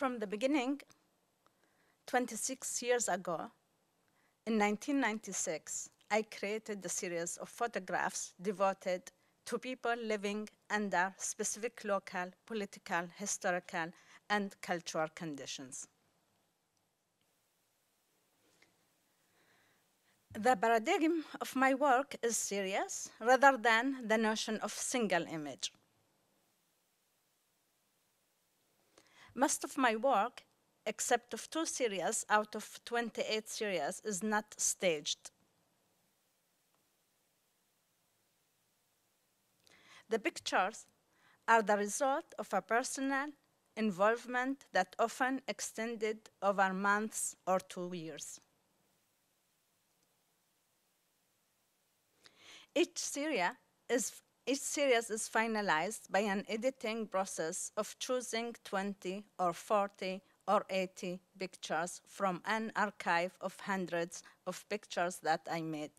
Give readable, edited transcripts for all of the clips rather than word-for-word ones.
From the beginning, 26 years ago, in 1996, I created a series of photographs devoted to people living under specific local, political, historical, and cultural conditions. The paradigm of my work is serious rather than the notion of single image. Most of my work, except of 2 series out of 28 series, is not staged. The pictures are the result of a personal involvement that often extended over months or 2 years. Each series is finalized by an editing process of choosing 20 or 40 or 80 pictures from an archive of hundreds of pictures that I made.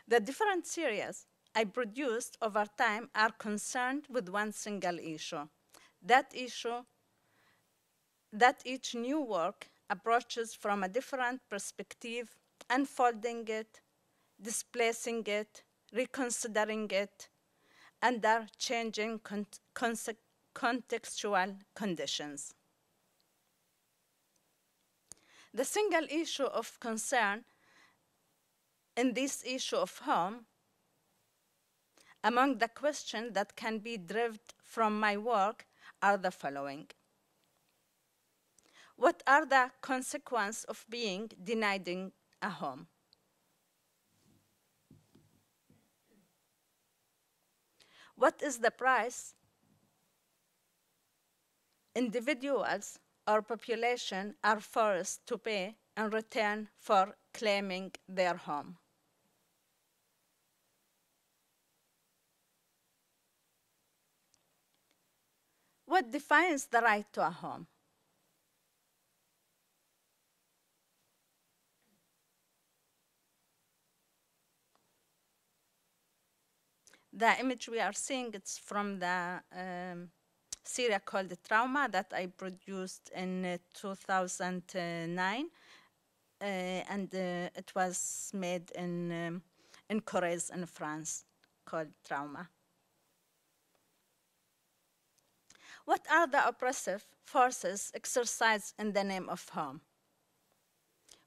The different series I produced over time are concerned with one single issue. That each new work approaches from a different perspective, unfolding it, displacing it, reconsidering it, under changing contextual conditions. The single issue of concern in this issue of home, among the questions that can be derived from my work, are the following. What are the consequences of being denied a home? What is the price individuals or population are forced to pay in return for claiming their home? What defines the right to a home? The image we are seeing, it's from the series called Trauma that I produced in 2009, and it was made in Corrèze in France, called Trauma. What are the oppressive forces exercised in the name of home?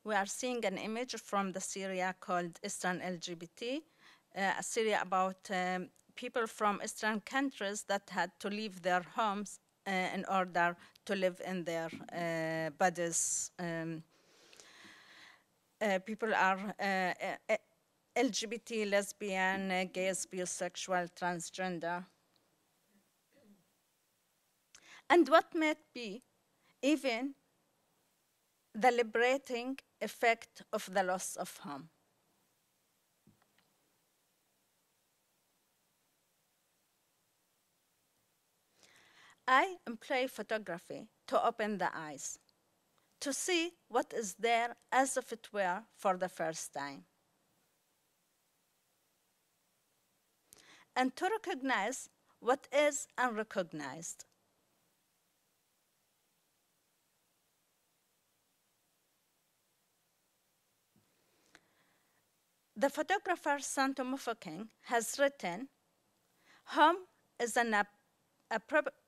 We are seeing an image from the series called Eastern LGBT, a series about people from Eastern countries that had to leave their homes in order to live in their bodies. People are LGBT, lesbian, gays, bisexual, transgender. And what might be even the liberating effect of the loss of home? I employ photography to open the eyes, to see what is there as if it were for the first time, and to recognize what is unrecognized. The photographer Santo Mufoking has written, home is an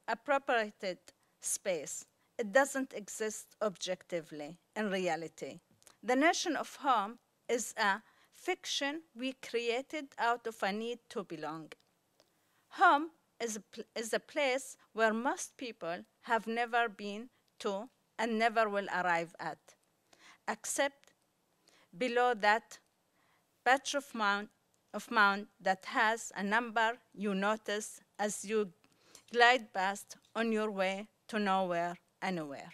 appropriated space. It doesn't exist objectively in reality. The notion of home is a fiction we created out of a need to belong. Home is a place where most people have never been to and never will arrive at, except below that patch of mound that has a number you notice as you glide past on your way to nowhere, anywhere.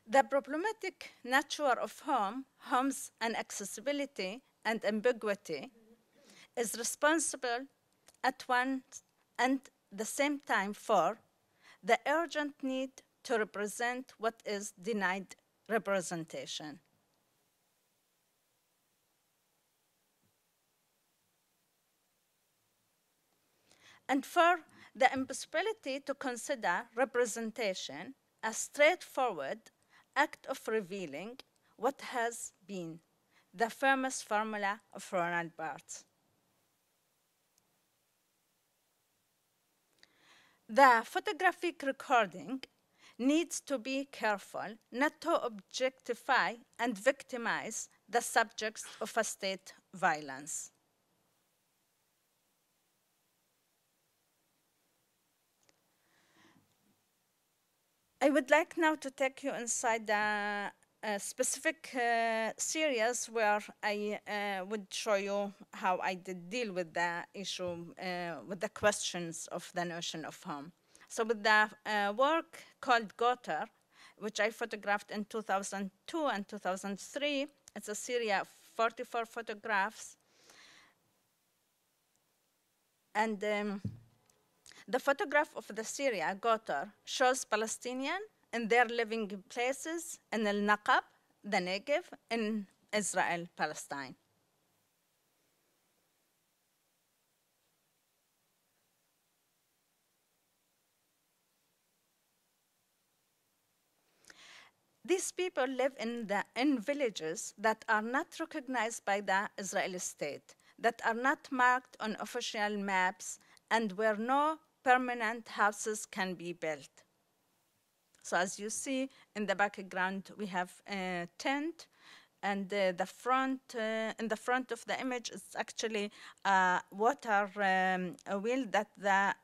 The problematic nature of home's inaccessibility and ambiguity is responsible at one and the same time for the urgent need to represent what is denied representation. and for the impossibility to consider representation a straightforward act of revealing what has been, the famous formula of Ronald Barthes. The photographic recording needs to be careful not to objectify and victimize the subjects of a state violence. I would like now to take you inside a specific series where I would show you how I did deal with the issue, with the questions of the notion of home. So with the work called Gotter, which I photographed in 2002 and 2003, it's a series of 44 photographs. And the photograph of the Syria, Gotter, shows Palestinians in their living places in Al-Naqab, the Negev, in Israel, Palestine. These people live in villages that are not recognized by the Israeli state, that are not marked on official maps, and where no permanent houses can be built. So as you see in the background, we have a tent, and in the front of the image is actually a water wheel that the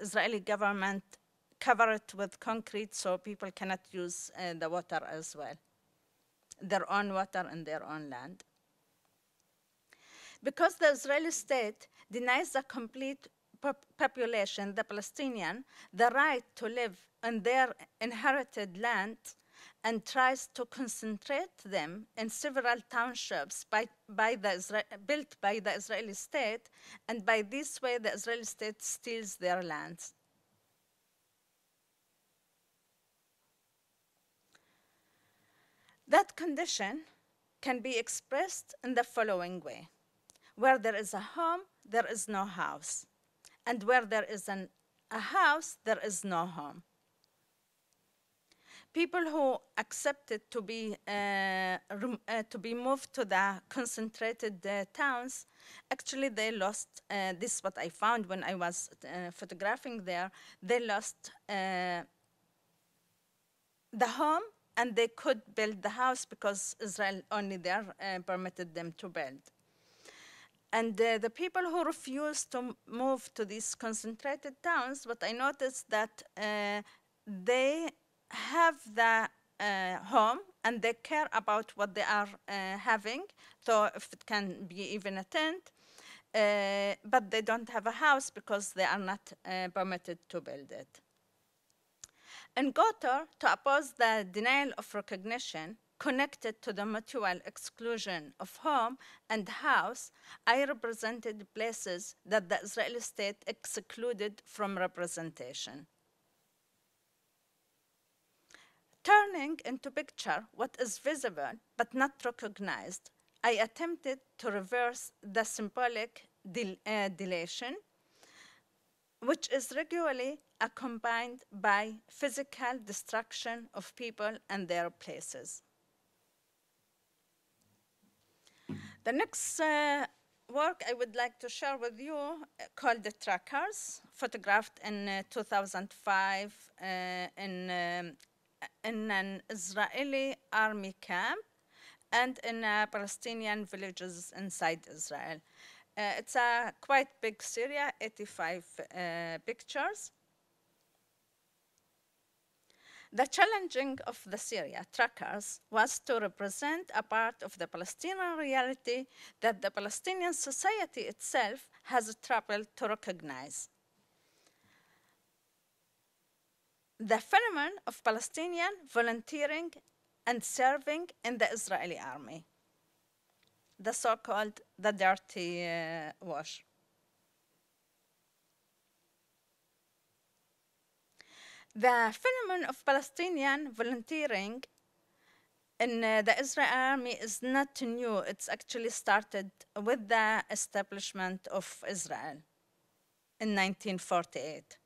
Israeli government covered with concrete so people cannot use the water as well, their own water in their own land. Because the Israeli state denies the complete population, the Palestinian, the right to live on their inherited land and tries to concentrate them in several townships built by the Israeli state, and by this way the Israeli state steals their lands. That condition can be expressed in the following way. Where there is a home, there is no house. And where there is a house, there is no home. People who accepted to be moved to the concentrated towns, actually they lost, this is what I found when I was photographing there, they lost the home, and they could build the house because Israel only there permitted them to build. And the people who refused to move to these concentrated towns, what I noticed that they have the home and they care about what they are having, so if it can be even a tent, but they don't have a house because they are not permitted to build it. In Gotter, to oppose the denial of recognition connected to the mutual exclusion of home and house, I represented places that the Israeli state excluded from representation. Turning into picture what is visible but not recognized, I attempted to reverse the symbolic dilation, which is regularly accompanied by physical destruction of people and their places. The next work I would like to share with you, called The Trackers, photographed in 2005 in an Israeli army camp and in Palestinian villages inside Israel. It's a quite big series, 85 pictures. The challenging of the Syria trackers was to represent a part of the Palestinian reality that the Palestinian society itself has trouble to recognize. The phenomenon of Palestinian volunteering and serving in the Israeli army, the so-called the dirty wash. The phenomenon of Palestinian volunteering in the Israeli army is not new. It's actually started with the establishment of Israel. in 1948.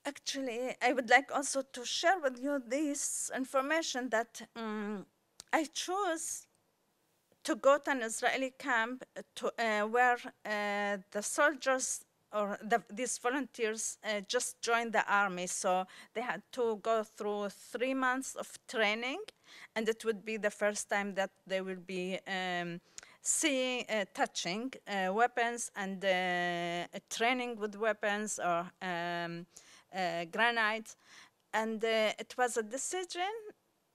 Actually, I would like also to share with you this information that I chose to go to an Israeli camp where the soldiers or these volunteers just joined the army. So they had to go through 3 months of training, and it would be the first time that they will be seeing, touching weapons and training with weapons or grenades. And it was a decision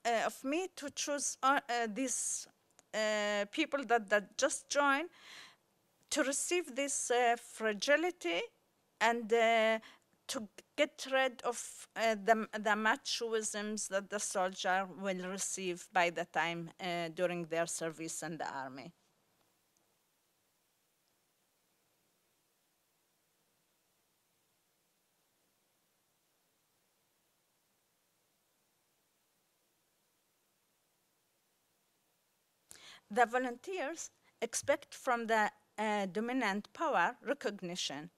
of me to choose these people that just joined to receive this fragility and to get rid of the machoisms that the soldier will receive by the time during their service in the army. The volunteers expect from the dominant power recognition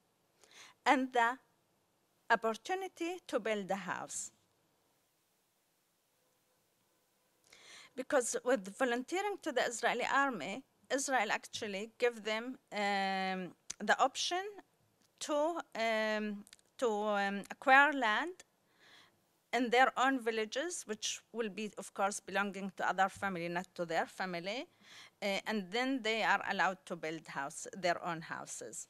and the opportunity to build a house. Because with volunteering to the Israeli army, Israel actually give them the option to acquire land in their own villages, which will be, of course, belonging to other family, not to their family, and then they are allowed to build their own houses.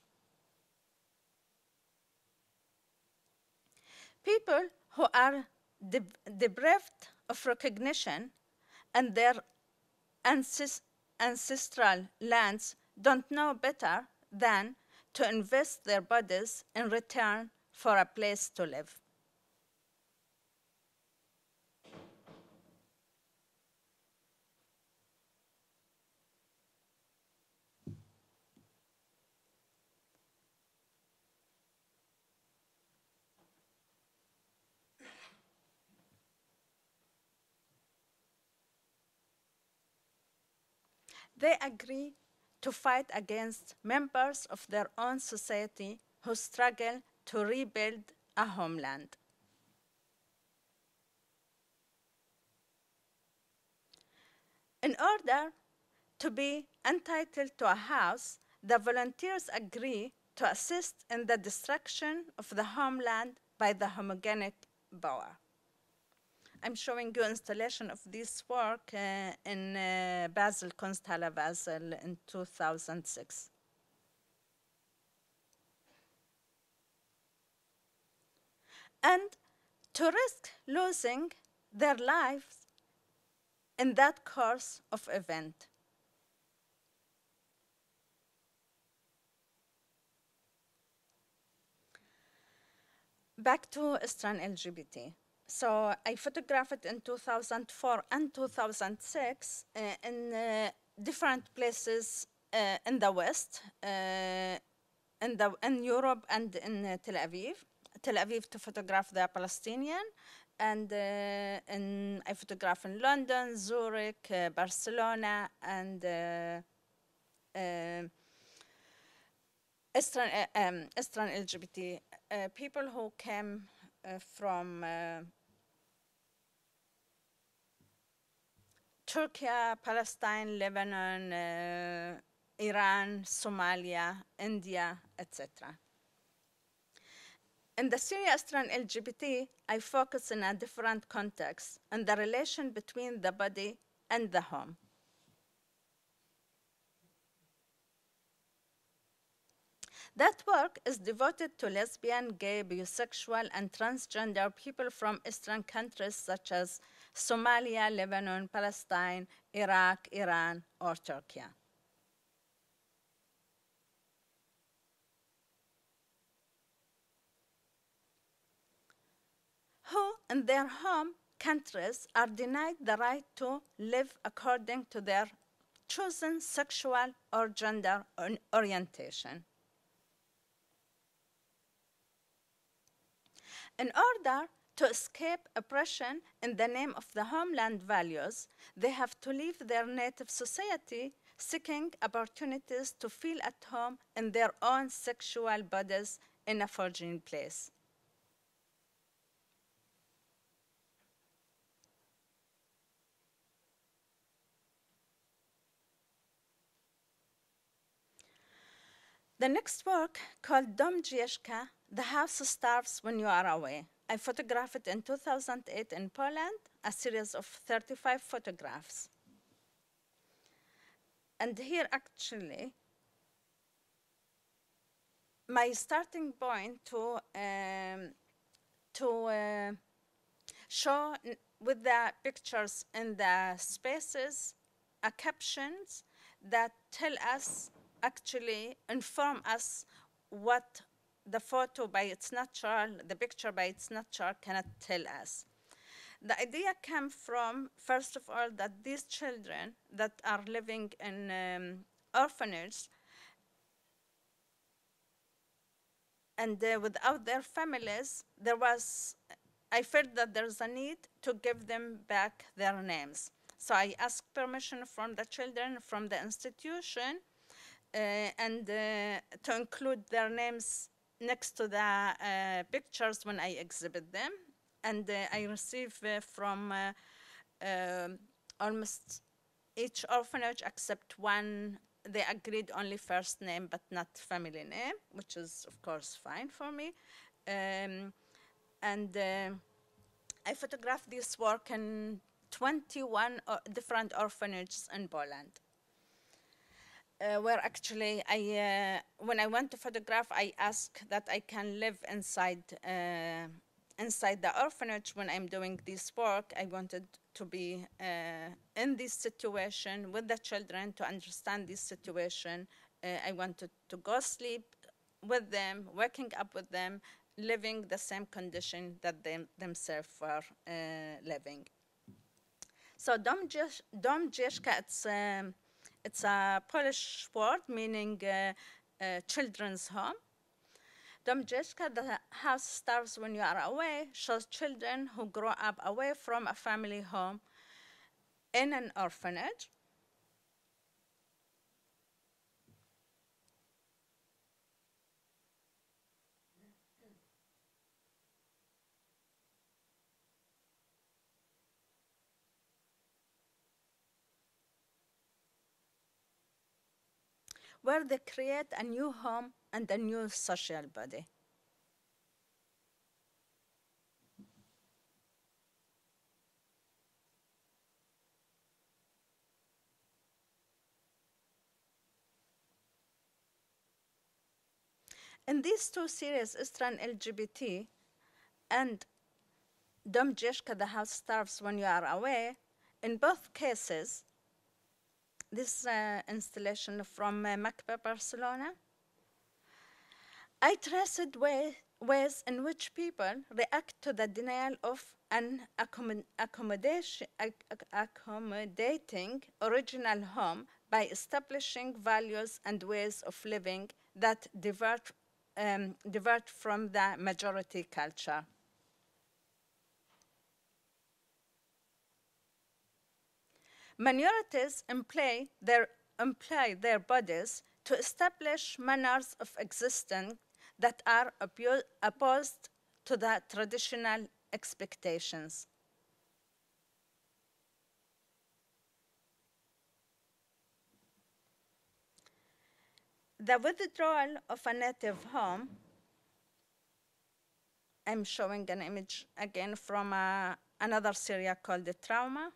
People who are deprived of recognition and their ancestral lands don't know better than to invest their bodies in return for a place to live. They agree to fight against members of their own society who struggle to rebuild a homeland. In order to be entitled to a house, the volunteers agree to assist in the destruction of the homeland by the homogenic power. I'm showing you installation of this work in Basel, Kunsthalle Basel in 2006. And to risk losing their lives in that course of event. Back to Eastern LGBT. So I photographed in 2004 and 2006 in different places in the West, in Europe and in Tel Aviv. Tel Aviv to photograph the Palestinian, and I photograph in London, Zurich, Barcelona, and Eastern LGBT people who came from Turkey, Palestine, Lebanon, Iran, Somalia, India, etc. In the Syria Eastern LGBT, I focus in a different context on the relation between the body and the home. That work is devoted to lesbian, gay, bisexual, and transgender people from Eastern countries such as Somalia, Lebanon, Palestine, Iraq, Iran, or Turkey. Who, in their home countries, are denied the right to live according to their chosen sexual or gender orientation. In order To escape oppression in the name of the homeland values, they have to leave their native society, seeking opportunities to feel at home in their own sexual bodies in a foreign place. The next work, called Dom Dziecka, The House Starves When You Are Away. I photographed it in 2008 in Poland, a series of 35 photographs. And here, actually, my starting point to show with the pictures in the spaces captions that tell us, actually inform us what the photo by its nature, the picture by its nature cannot tell us. The idea came from, first of all, that these children that are living in orphanages and without their families, I felt that there's a need to give them back their names. So I asked permission from the children, from the institution, and to include their names next to the pictures when I exhibit them. And I receive from almost each orphanage except one. They agreed only first name but not family name, which is of course fine for me. And I photographed this work in 21 different orphanages in Poland. Where actually when I went to photograph, I asked that I can live inside the orphanage when I'm doing this work. I wanted to be in this situation with the children to understand this situation. I wanted to go sleep with them, waking up with them, living the same condition that they themselves were living. So Dom Dziecka, it's a Polish word meaning children's home. Dom Dziecka, The House Starves When You Are Away, shows children who grow up away from a family home in an orphanage. Where they create a new home and a new social body. In these two series, Istran LGBT and Dom Dziecka, The House Starves When You Are Away, in both cases, this installation from Macba, Barcelona, I traced ways in which people react to the denial of an accommodating original home by establishing values and ways of living that divert from the majority culture. Minorities employ their bodies to establish manners of existence that are opposed to the traditional expectations. The withdrawal of a native home, I'm showing an image again from another series called The Trauma.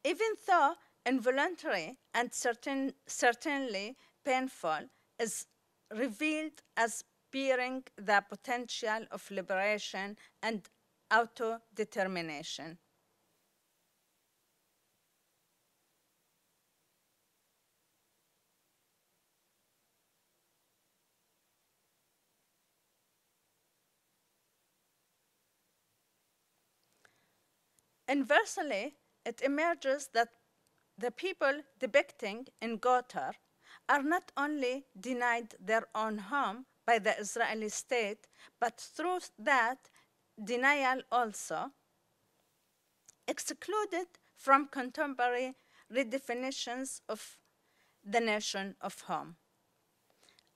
Even though involuntary and certainly painful, is revealed as bearing the potential of liberation and autodetermination. Inversely, it emerges that the people depicting in Gotha are not only denied their own home, by the Israeli state, but through that denial also excluded from contemporary redefinitions of the nation of home.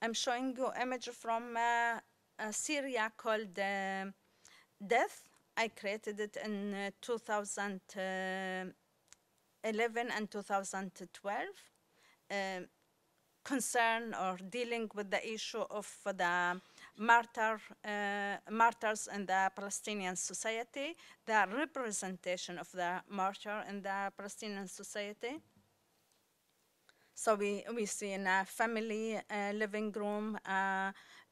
I'm showing you image from Syria called Death. I created it in 2011 and 2012. Concern or dealing with the issue of the martyrs in the Palestinian society, the representation of the martyr in the Palestinian society. So we see in a family living room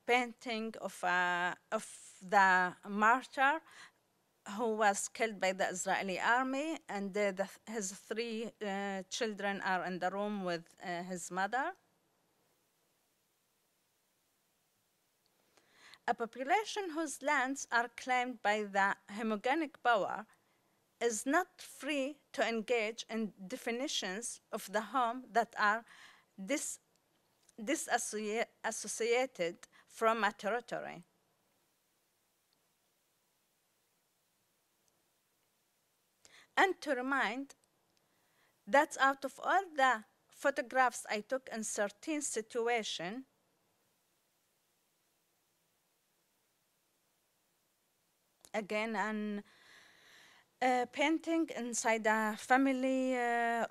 painting of the martyr who was killed by the Israeli army, and his 3 children are in the room with his mother. A population whose lands are claimed by the hegemonic power is not free to engage in definitions of the home that are disassociated from a territory. And to remind that out of all the photographs I took in 13 situations, again, an painting inside a family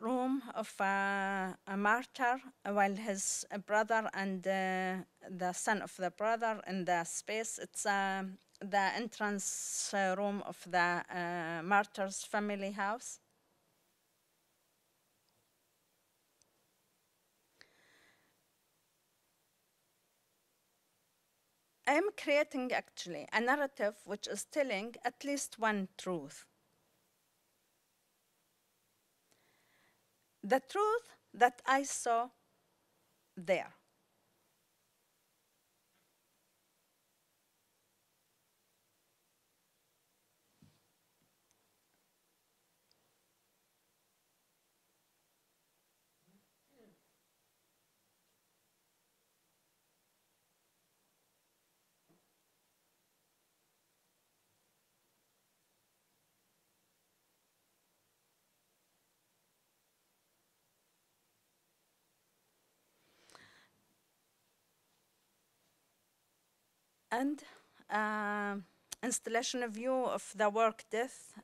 room of a martyr, while his brother and the son of the brother in the space. It's the entrance room of the martyr's family house. I am creating actually a narrative which is telling at least one truth. The truth that I saw there. And installation view of the work Death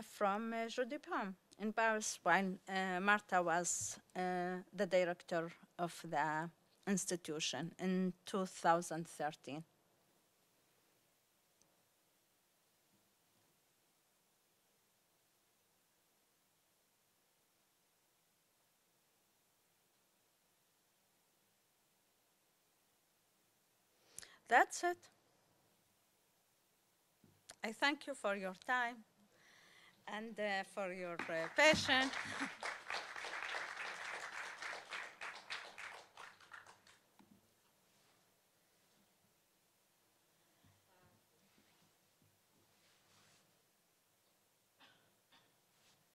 from Jody Palm in Paris, while Martha was the director of the institution in 2013. That's it. I thank you for your time and for your patience.